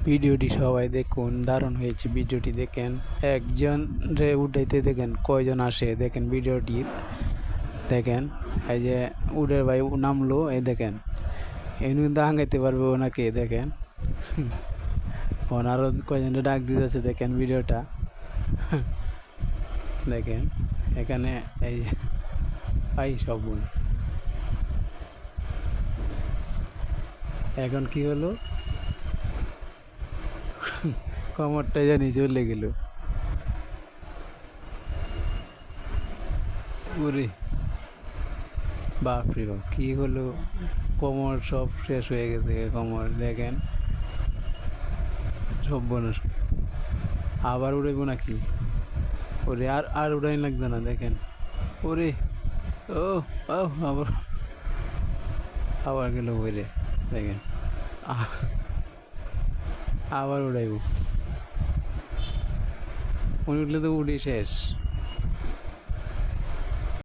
ভিডিওটি সবাই দেখুন, দারুণ হয়েছে ভিডিওটি। দেখেন একজন রে উঠাইতে দেখেন কয়জন আসে, দেখেন ভিডিওটি দেখেন। এই যে উডের ভাই নামলো, এই দেখেন এমনি কিন্তু আঙাইতে পারবে ওনাকে, দেখেন ওনারও কয়জনে ডাক দিতেছে, দেখেন ভিডিওটা দেখেন এখানে এই পাই সব বোন। এখন কি হলো, কমরটা জানি চলে গেল। ওরে বাপরে বাপ, কী হলো, কোমর সব শেষ হয়ে গেছে কোমর, দেখেন সব বোনাস। আবার উড়াইব নাকি? ওরে আর আর উড়াই লাগবে না, দেখেন ওরে ও ও আবার আবার গেল ওরে, দেখেন আবার উড়াইব। উনি উঠলে তো উড়ে শেষ।